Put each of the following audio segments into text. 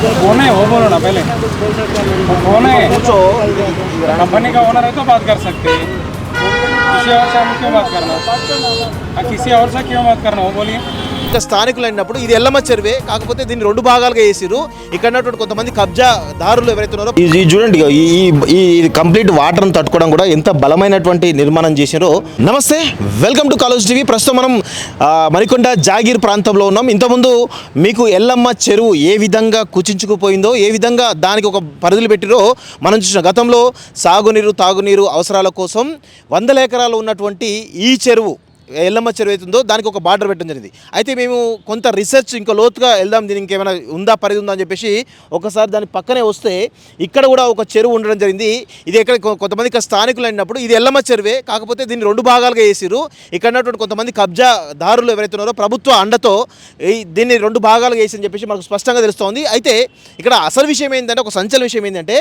कौन है वो बोलो ना पहले, वो कौन है? पूछो, कंपनी का ओनर है तो बात कर सकते हैं, किसी और से हम क्यों बात करना, किसी और से क्यों बात करना, वो बोलिए. స్థానికులు అయినప్పుడు ఇది ఎల్లమ్మ చెరువే, కాకపోతే దీన్ని రెండు భాగాలుగా వేసిరు. ఇక్కడ ఉన్నటువంటి కొంతమంది కబ్జాదారులు ఎవరైతే ఉన్నారో ఇది చూడండి, ఈ కంప్లీట్ వాటర్ని తట్టుకోవడం కూడా ఎంత బలమైనటువంటి నిర్మాణం చేశారో. నమస్తే, వెల్కమ్ టు కాలేజ్ టీవీ. ప్రస్తుతం మనం మణికొండ జాగీర్ ప్రాంతంలో ఉన్నాం. ఇంతకుముందు మీకు ఎల్లమ్మ చెరువు ఏ విధంగా కుచించుకుపోయిందో, ఏ విధంగా దానికి ఒక పరిధులు పెట్టిరో మనం చూసిన. గతంలో సాగునీరు తాగునీరు అవసరాల కోసం 100 ఎకరాలు ఉన్నటువంటి ఈ చెరువు ఎల్లమ్మ చెరువు అవుతుందో దానికి ఒక బార్డర్ పెట్టడం జరిగింది. అయితే మేము కొంత రీసెర్చ్ ఇంకా లోతుగా వెళ్దాం, దీనికి ఇంకేమైనా ఉందా పరిధి ఉందా అని చెప్పేసి ఒకసారి దాని పక్కనే వస్తే ఇక్కడ కూడా ఒక చెరువు ఉండడం జరిగింది. ఇది ఎక్కడ కొంతమంది ఇక్కడ స్థానికులు అయినప్పుడు ఇది ఎల్లమ్మ చెరువే, కాకపోతే దీన్ని రెండు భాగాలుగా వేసిరు. ఇక్కడ ఉన్నటువంటి కొంతమంది కబ్జాదారులు ఎవరైతే ఉన్నారో ప్రభుత్వ అండతో దీన్ని రెండు భాగాలుగా వేసి అని చెప్పేసి మనకు స్పష్టంగా తెలుస్తోంది. అయితే ఇక్కడ అసలు విషయం ఏంటంటే, ఒక సంచలన విషయం ఏంటంటే,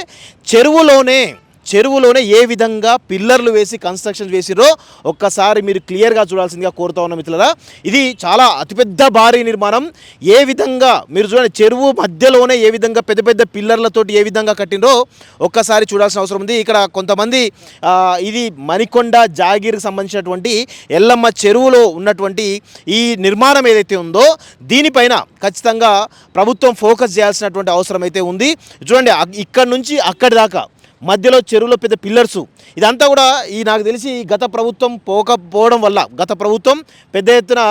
చెరువులోనే ఏ విధంగా పిల్లర్లు వేసి కన్స్ట్రక్షన్ వేసిరో ఒక్కసారి మీరు క్లియర్గా చూడాల్సిందిగా కోరుతా ఉన్న మిత్రులారా. ఇది చాలా అతిపెద్ద భారీ నిర్మాణం. ఏ విధంగా మీరు చూడండి, చెరువు మధ్యలోనే ఏ విధంగా పెద్ద పెద్ద పిల్లర్లతోటి ఏ విధంగా కట్టినరో ఒక్కసారి చూడాల్సిన అవసరం ఉంది. ఇక్కడ కొంతమంది ఇది మణికొండ జాగీర్కి సంబంధించినటువంటి ఎల్లమ్మ చెరువులో ఉన్నటువంటి ఈ నిర్మాణం ఏదైతే ఉందో దీనిపైన ఖచ్చితంగా ప్రభుత్వం ఫోకస్ చేయాల్సినటువంటి అవసరం అయితే ఉంది. చూడండి, ఇక్కడ నుంచి అక్కడి దాకా మధ్యలో చెరువులో పెద్ద పిల్లర్సు, ఇదంతా కూడా నాకు తెలిసి గత ప్రభుత్వం పోకపోవడం వల్ల, గత ప్రభుత్వం పెద్ద ఎత్తున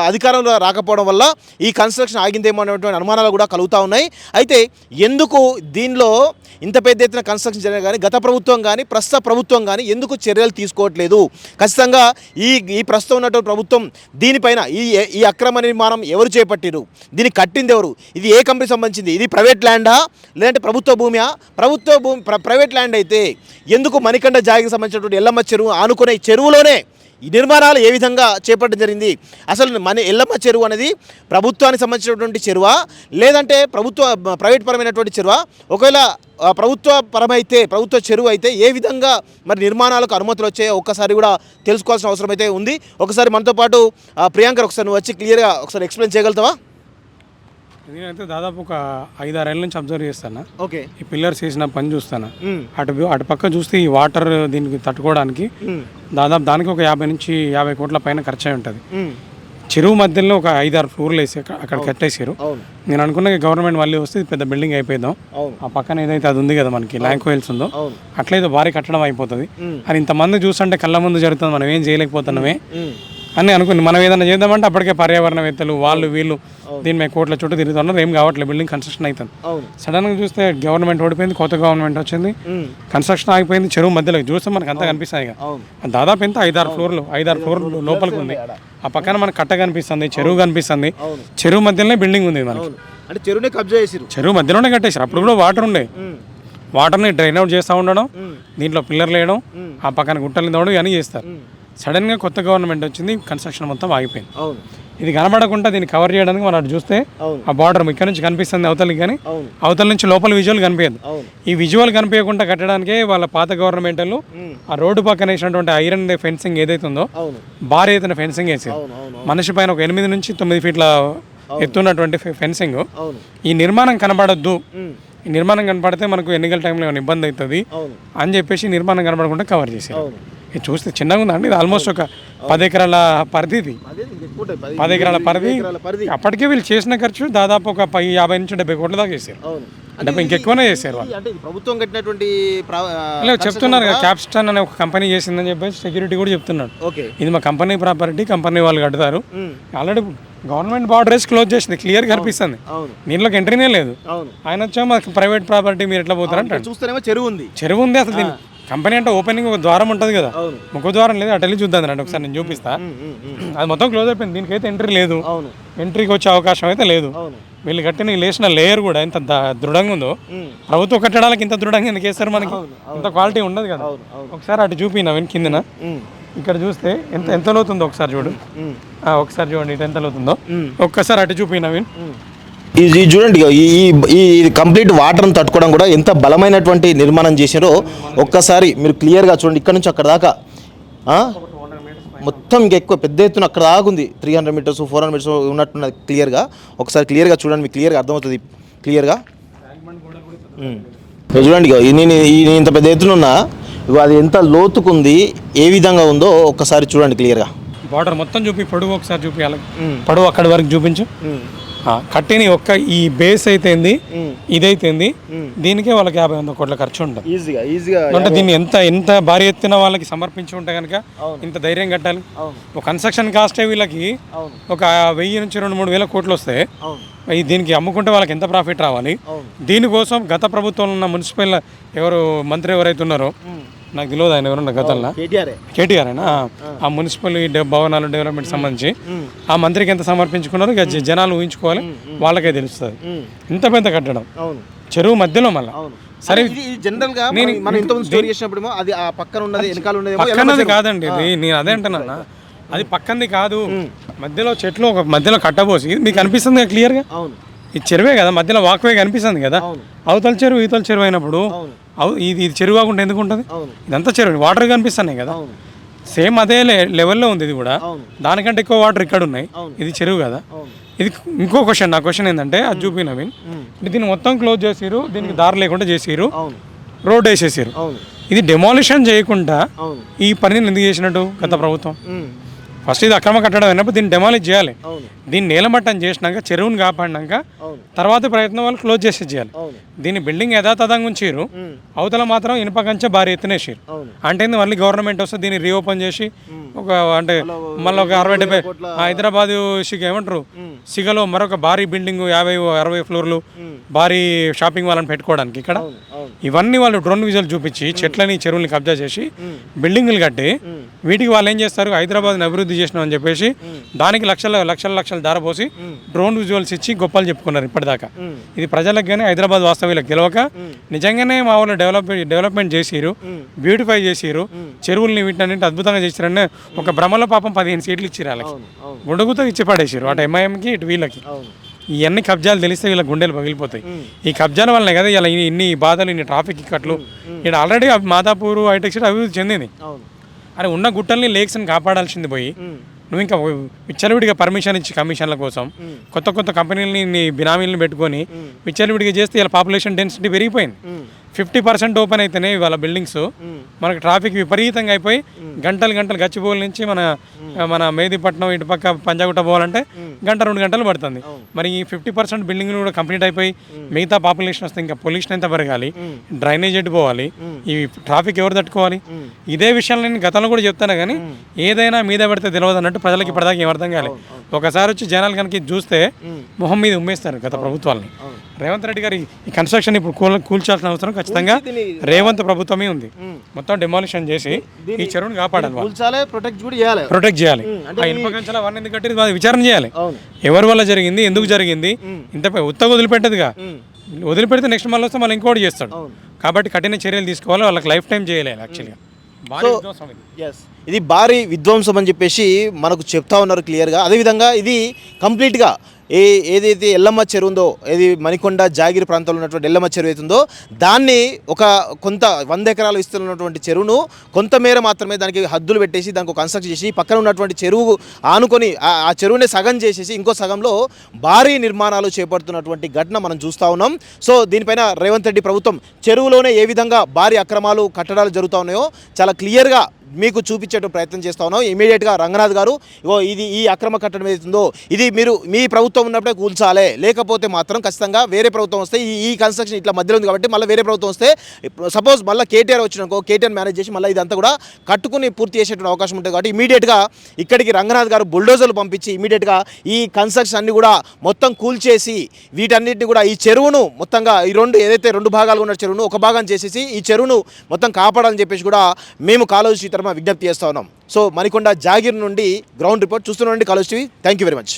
అధికారంలో రాకపోవడం వల్ల ఈ కన్స్ట్రక్షన్ ఆగిందేమో అనేటువంటి అనుమానాలు కూడా కలుగుతూ ఉన్నాయి. అయితే ఎందుకు దీనిలో ఇంత పెద్ద ఎత్తున కన్స్ట్రక్షన్ జరిగినా కానీ గత ప్రభుత్వం కానీ ప్రస్తుత ప్రభుత్వం కానీ ఎందుకు చర్యలు తీసుకోవట్లేదు? ఖచ్చితంగా ఈ ప్రస్తుతం ఉన్నటువంటి ప్రభుత్వం దీనిపైన ఈ అక్రమ నిర్మాణం ఎవరు చేపట్టిరు, దీన్ని కట్టింది ఎవరు, ఇది ఏ కంపెనీ సంబంధించింది, ఇది ప్రైవేట్ ల్యాండా లేదంటే ప్రభుత్వ భూమియా? ప్రభుత్వ భూమి ప్రైవేట్ ల్యాండ్ అయితే ఎందుకు మణికొండ జాగీర్కి సంబంధించినటువంటి ఎల్లమ్మ చెరువు ఆనుకునే చెరువులోనే ఈ నిర్మాణాలు ఏ విధంగా చేపట్టడం జరిగింది? అసలు ఎల్లమ్మ చెరువు అనేది ప్రభుత్వానికి సంబంధించినటువంటి చెరువా లేదంటే ప్రైవేట్ పరమైనటువంటి చెరువా? ఒకవేళ ప్రభుత్వ చెరువు అయితే ఏ విధంగా మరి నిర్మాణాలకు అనుమతులు వచ్చాయో ఒక్కసారి కూడా తెలుసుకోవాల్సిన అవసరం అయితే ఉంది. ఒకసారి మనతో పాటు ప్రియాంక, ఒకసారి నువ్వు వచ్చి క్లియర్గా ఒకసారి ఎక్స్ప్లెయిన్ చేయగలుగుతావా? నేనైతే దాదాపు ఒక 5-6 ఏళ్ళ నుంచి అబ్జర్వ్ చేస్తాను. ఓకే, ఈ పిల్లర్స్ వేసిన పని చూస్తాను. అటు పక్క చూస్తే ఈ వాటర్ దీనికి తట్టుకోవడానికి దాదాపు దానికి ఒక 50 నుంచి 50 కోట్ల పైన ఖర్చు అయి ఉంటుంది. చెరువు మధ్యలో ఒక 5-6 ఫ్లోర్లు వేసి అక్కడ కట్టేసారు. నేను అనుకున్న గవర్నమెంట్ మళ్ళీ వస్తే పెద్ద బిల్డింగ్ అయిపోయిద్దాం, ఆ పక్కన ఏదైతే అది ఉంది కదా మనకి ల్యాంక్ వెల్స్ ఉందో అట్లయితే భారీ కట్టడం అయిపోతుంది అని ఇంతమంది చూస్తుంటే కళ్ళ ముందు జరుగుతుంది, మనం ఏం చేయలేకపోతున్నామే అని అనుకుంది. మనం ఏదైనా చేద్దామంటే అప్పటికే పర్యావరణవేత్తలు వాళ్ళు వీళ్ళు దీని మీద కోట్ల చుట్టూ తిరుగుతున్నారు, ఏం కావట్లేదు, బిల్డింగ్ కన్స్ట్రక్షన్ అవుతుంది. సడన్గా చూస్తే గవర్నమెంట్ ఓడిపోయింది, కొత్త గవర్నమెంట్ వచ్చింది, కన్స్ట్రక్షన్ ఆగిపోయింది. చెరువు మధ్యలో చూస్తే మనకు అంతా కనిపిస్తాయి. దాదాపు ఎంత 5-6 ఫ్లోర్లు లోపలికి ఉంది. ఆ పక్కన మనకు కట్ట కనిపిస్తుంది, చెరువు కనిపిస్తుంది, చెరువు మధ్యలోనే బిల్డింగ్ ఉంది మనకి. అంటే చెరువునే కబ్జా చేసారు, చెరువు మధ్యలోనే కట్టేసారు. అప్పుడు కూడా వాటర్ ఉండే, వాటర్ని డ్రైన్ అవుట్ చేస్తూ ఉండడం, దీంట్లో పిల్లర్లు వేయడం, ఆ పక్కన గుట్టలు తోవడం ఇవన్నీ చేస్తారు. సడన్గా కొత్త గవర్నమెంట్ వచ్చింది, కన్స్ట్రక్షన్ మొత్తం ఆగిపోయింది. ఇది కనబడకుండా దీన్ని కవర్ చేయడానికి మనం అటు చూస్తే ఆ బార్డర్ ఇక్కడ నుంచి కనిపిస్తుంది అవతలకి, కానీ అవతల నుంచి లోపల విజువల్ కనిపించదు. ఈ విజువల్ కనిపించకుండా కట్టడానికే వాళ్ళ పాత గవర్నమెంట్లు ఆ రోడ్డు పక్కన వేసినటువంటి ఐరన్ ఫెన్సింగ్ ఏదైతే ఉందో భారీ ఎత్తున ఫెన్సింగ్ వేసారు. మనిషి పైన ఒక 8 నుంచి 9 ఫీట్ల ఎత్తున్నటువంటి ఫెన్సింగ్. ఈ నిర్మాణం కనబడద్దు, ఈ నిర్మాణం కనపడితే మనకు ఎన్నికల టైంలో ఏమైనా ఇబ్బంది అవుతుంది అని చెప్పేసి నిర్మాణం కనబడకుండా కవర్ చేశారు. ఇది చూస్తే చిన్నగా ఉందండి, ఇది ఆల్మోస్ట్ ఒక 10 ఎకరాల పరిధి, 10 ఎకరాల పరిధి. అప్పటికే వీళ్ళు చేసిన ఖర్చు దాదాపు ఒక 50 నుంచి 70 కోట్ల దాకా చేశారు. అంటే ఇంకెక్కువనే చేశారు వాళ్ళు. ప్రభుత్వం కట్టినటువంటి చెప్తున్నారు కదా, క్యాప్స్టన్ అనే ఒక కంపెనీ చేసిందని చెప్పేసి సెక్యూరిటీ కూడా చెప్తున్నాడు. ఇది మా కంపెనీ ప్రాపర్టీ, కంపెనీ వాళ్ళు కడతారు. ఆల్రెడీ గవర్నమెంట్ బార్డర్స్ క్లోజ్ చేసింది, క్లియర్ కనిపిస్తుంది, దీంట్లోకి ఎంట్రీనే లేదు. ఆయన వచ్చా మాకు ప్రైవేట్ ప్రాపర్టీ మీరు ఎట్లా పోతారంటే చూస్తేనేమో చెరువు ఉంది అసలు. దీన్ని కంపెనీ అంటే ఓపెనింగ్ ఒక ద్వారం ఉంటుంది కదా, ముఖ ద్వారం లేదు, అటు వెళ్ళి చూద్దాం రండి ఒకసారి, నేను చూపిస్తా. అది మొత్తం క్లోజ్ అయిపోయింది, దీనికైతే ఎంట్రీ లేదు, ఎంట్రీకి వచ్చే అవకాశం అయితే లేదు. వీళ్ళు కట్టిన లేచిన లేయర్ కూడా ఎంత దృఢంగా ఉందో, ప్రభుత్వ కట్టడాలకు ఇంత దృఢంగా ఎందుకు వేస్తారు, మనకి ఇంత క్వాలిటీ ఉండదు కదా. ఒకసారి అటు చూపి నవీన్ కిందన, ఇక్కడ చూస్తే ఎంత లోతుందో ఒకసారి చూడు, ఒకసారి చూడండి ఇటు ఎంత లోతుందో, ఒక్కసారి అటు చూపి నవీన్. ఇది చూడండి, ఈ కంప్లీట్ వాటర్ని తట్టుకోవడం కూడా ఎంత బలమైనటువంటి నిర్మాణం చేశారో ఒక్కసారి మీరు క్లియర్గా చూడండి. ఇక్కడ నుంచి అక్కడ దాకా మొత్తం ఇంకా ఎక్కువ పెద్ద ఎత్తున అక్కడ దాకా ఉంది, 300 మీటర్స్ 400 మీటర్స్ ఉన్నట్టున్నది క్లియర్గా. ఒకసారి క్లియర్గా చూడండి, మీకు క్లియర్గా అర్థమవుతుంది. క్లియర్గా చూడండి ఇగో నేను ఇంత పెద్ద ఎత్తున ఉన్నా ఇగో అది ఎంత లోతుకుంది ఏ విధంగా ఉందో ఒక్కసారి చూడండి క్లియర్గా. బార్డర్ మొత్తం చూపి, పొడవు ఒకసారి చూపించాలి, పొడవు అక్కడి వరకు చూపించు. కట్టిని ఒక్క ఈ బేస్ అయితేంది, ఇదైతేంది, దీనికే వాళ్ళకి 50-100 కోట్ల ఖర్చు ఉంటుంది ఈజీగా. అంటే దీన్ని ఎంత భారీ ఎత్తున వాళ్ళకి సమర్పించి ఉంటే కనుక ఇంత ధైర్యం కట్టాలి. ఒక కన్స్ట్రక్షన్ కాస్టే వీళ్ళకి ఒక 1000 నుంచి 2-3 వేల కోట్లు వస్తే దీనికి అమ్ముకుంటే వాళ్ళకి ఎంత ప్రాఫిట్ రావాలి. దీనికోసం గత ప్రభుత్వంలో ఉన్న మున్సిపల్ మంత్రి ఎవరైతే ఉన్నారో నాకు తెలియదు, ఆయన ఎవరున్నా గతంలో కేటీఆర్ అయినా ఆ మున్సిపల్ భవనాలు డెవలప్మెంట్ సంబంధించి ఆ మంత్రికి ఎంత సమర్పించుకున్నారో ఇక జనాలు ఊహించుకోవాలి, వాళ్ళకే తెలుస్తుంది. ఇంత పెద్ద కట్టడం చెరువు మధ్యలో మళ్ళీ సరే పక్కనది కాదండి, ఇది నేను అదే అంటున్నా, అది పక్కనది కాదు, మధ్యలో చెట్లు ఒక మధ్యలో కట్టబోసి మీకు అనిపిస్తుంది కదా క్లియర్గా, ఇది చెరువే కదా, మధ్యలో వాక్వే కనిపిస్తుంది కదా, అవతల చెరువు ఈతల చెరువు అయినప్పుడు ఇది చెరువు కాకుండా ఎందుకు ఉంటుంది? ఇదంతా చెరువు, వాటర్ కనిపిస్తున్నాయి కదా, సేమ్ అదే లెవెల్లో ఉంది ఇది కూడా, దానికంటే ఎక్కువ వాటర్ ఇక్కడ ఉన్నాయి, ఇది చెరువు కదా. ఇది ఇంకో క్వశ్చన్, నా క్వశ్చన్ ఏంటంటే అది చూపి నవీన్, దీన్ని మొత్తం క్లోజ్ చేసిరు, దీనికి దారి లేకుండా చేసిరు, రోడ్ వేసేసారు. ఇది డెమాలిషన్ చేయకుండా ఈ పనిని ఎందుకు చేసినట్టు గత ప్రభుత్వం? ఫస్ట్ ఇది అక్రమ కట్టడం అయినప్పుడు దీన్ని డెమాలిష్ చేయాలి, దీన్ని నేలమట్టం చేసినాక చెరువుని కాపాడినాక తర్వాత ప్రయత్నం వాళ్ళు క్లోజ్ చేసి చేయాలి. దీన్ని బిల్డింగ్ యథాతథంగా ఉంచారు, అవతల మాత్రం ఇనుప కంచె భారీ ఎత్తునేసారు. అంటే మళ్ళీ గవర్నమెంట్ వస్తే దీన్ని రీఓపెన్ చేసి ఒక అంటే మళ్ళీ ఒక 60-70 హైదరాబాద్ ఏమంటారు సిగలో మరొక భారీ బిల్డింగ్ 50-60 ఫ్లోర్లు భారీ షాపింగ్ వాళ్ళని పెట్టుకోవడానికి ఇక్కడ ఇవన్నీ వాళ్ళు డ్రోన్ విజువల్ చూపించి చెట్లని చెరువుల్ని కబ్జా చేసి బిల్డింగ్లు కట్టి వీటికి వాళ్ళు ఏం చేస్తారు, హైదరాబాద్ని అభివృద్ధి చేసినాం అని చెప్పేసి దానికి లక్షల ధారపోసి డ్రోన్ విజువల్స్ ఇచ్చి గొప్పలు చెప్పుకున్నారు ఇప్పటిదాకా. ఇది ప్రజలకు కానీ హైదరాబాద్ వాస్తవ్యులకు గెలవక నిజంగానే మా వాళ్ళు డెవలప్మెంట్ చేసిరు, బ్యూటిఫై చేసిరు, చెరువుల్ని వీటిని అద్భుతంగా చేసిరని ఒక భ్రమలో పాపం 15 సీట్లు ఇచ్చిరు వాళ్ళకి, గుండగుతో ఇచ్చి పడేసారు అటు ఎంఐఎంకి ఇటు వీళ్ళకి. ఇవన్నీ కబ్జాలు తెలిస్తే వీళ్ళ గుండెలు పగిలిపోతాయి. ఈ కబ్జాల వల్లనే కదా ఇలా ఇన్ని బాధలు, ఇన్ని ట్రాఫిక్ ఇక్కట్లు. ఇక్కడ ఆల్రెడీ మాదాపూర్ హైటెక్ సిటీ అభివృద్ధి చెందింది, అరే ఉన్న గుట్టల్ని లేక్స్ని కాపాడాల్సింది పోయి నువ్వు ఇంకా విచ్చలవిడిగా పర్మిషన్ ఇచ్చి కమిషన్ల కోసం కొత్త కంపెనీలని బినామీలను పెట్టుకొని విచ్చలవిడిగా చేస్తే ఇలా పాపులేషన్ డెన్సిటీ పెరిగిపోయింది. 50% ఓపెన్ అయితేనే ఇవాళ బిల్డింగ్స్ మనకు ట్రాఫిక్ విపరీతంగా అయిపోయి గంటలు గచ్చిబౌలి నుంచి మన మేదీపట్నం ఇటు పక్క పంజాగుట్ట పోవాలంటే 1-2 గంటలు పడుతుంది. మరి ఈ 50% బిల్డింగ్లు కూడా కంప్లీట్ అయిపోయి మిగతా పాపులేషన్ వస్తే ఇంకా పొల్యూషన్ ఎంత పెరగాలి, డ్రైనేజ్ ఎటు పోవాలి, ఈ ట్రాఫిక్ ఎవరు తట్టుకోవాలి? ఇదే విషయాలు నేను గతంలో కూడా చెప్తాను, కానీ ఏదైనా మీద పడితే తెలియదు అన్నట్టు ప్రజలకు ఇప్పటిదాకా ఏం అర్థం కాలేదు. ఒకసారి వచ్చి జనాలు కనుక చూస్తే మొహం మీద ఉమ్మేస్తారు గత ప్రభుత్వాలని. రేవంత్ రెడ్డి గారి ఈ కన్స్ట్రక్షన్ ఇప్పుడు కూల్చాల్సిన అవసరం ఖచ్చితంగా రేవంత్ ప్రభుత్వమే ఉంది. మొత్తం డెమాలిషన్ చేసి ఈ చెరువుని కాపాడాలి, ప్రొటెక్ట్ చేయాలి. ఆ ఇనుప కంచెల అవన్నీ ఎందుకు కట్టి విచారణ చేయాలి, ఎవరి వల్ల జరిగింది, ఎందుకు జరిగింది. ఇంత ఉత్తగా వదిలిపెట్టదుగా, వదిలిపెడితే నెక్స్ట్ మళ్ళీ వస్తే మళ్ళీ ఇంకోటి చేస్తాడు. కాబట్టి కఠిన చర్యలు తీసుకోవాలి, వాళ్ళకి లైఫ్ టైం చేయలేదు. యాక్చువల్గా ఇది భారీ విధ్వంసం అని చెప్పేసి మనకు చెప్తా ఉన్నారు క్లియర్గా. అదేవిధంగా ఇది కంప్లీట్గా ఏదైతే ఎల్లమ్మ చెరువు ఉందో, ఏది మణికొండ జాగిరి ప్రాంతంలో ఉన్నటువంటి ఎల్లమ్మ చెరువు అవుతుందో దాన్ని కొంత 100 ఎకరాలు విస్తీర్ణమైనటువంటి చెరువును కొంతమేర మాత్రమే దానికి హద్దులు పెట్టేసి దానికి కన్స్ట్రక్ట్ చేసి పక్కన ఉన్నటువంటి చెరువు ఆనుకొని ఆ చెరువుని సగం చేసేసి ఇంకో సగంలో భారీ నిర్మాణాలు చేపడుతున్నటువంటి ఘటన మనం చూస్తూ ఉన్నాం. సో దీనిపైన రేవంత్ రెడ్డి ప్రభుత్వం చెరువులోనే ఏ విధంగా భారీ అక్రమాలు కట్టడాలు జరుగుతూ ఉన్నాయో చాలా క్లియర్గా మీకు చూపించే ప్రయత్నం చేస్తా ఉన్నాం. ఇమీడియట్గా రంగనాథ్ గారు ఈ అక్రమ కట్టడం ఏదైతుందో ఇది మీరు మీ ప్రభుత్వం ఉన్నప్పుడే కూల్చాలే, లేకపోతే మాత్రం ఖచ్చితంగా వేరే ప్రభుత్వం వస్తే ఈ కన్స్ట్రక్షన్ ఇట్లా మధ్యలో ఉంది కాబట్టి మళ్ళీ వేరే ప్రభుత్వం వస్తే సపోజ్ మళ్ళీ కేటీఆర్ వచ్చినాకో కేటీఆర్ మేనేజ్ చేసి మళ్ళీ ఇదంతా కూడా కట్టుకుని పూర్తి చేసేటువంటి అవకాశం ఉంటుంది. కాబట్టి ఇమీడియట్గా ఇక్కడికి రంగనాథ్ గారు బుల్డోజర్లు పంపించి ఇమీడియట్గా ఈ కన్స్ట్రక్షన్ అన్ని కూడా మొత్తం కూల్చేసి వీటన్నిటిని కూడా ఈ చెరువును మొత్తంగా ఈ ఏదైతే 2 భాగాలుగా ఉన్న చెరువును ఒక భాగం చేసేసి ఈ చెరువును మొత్తం కాపాడాలని చెప్పేసి కూడా మేము కాలేజీ విజ్ఞప్తి చేస్తా ఉన్నాం. సో మణికొండ జాగిర్ నుండి గ్రౌండ్ రిపోర్ట్ చూస్తున్నాండి college TV. Thank you very much.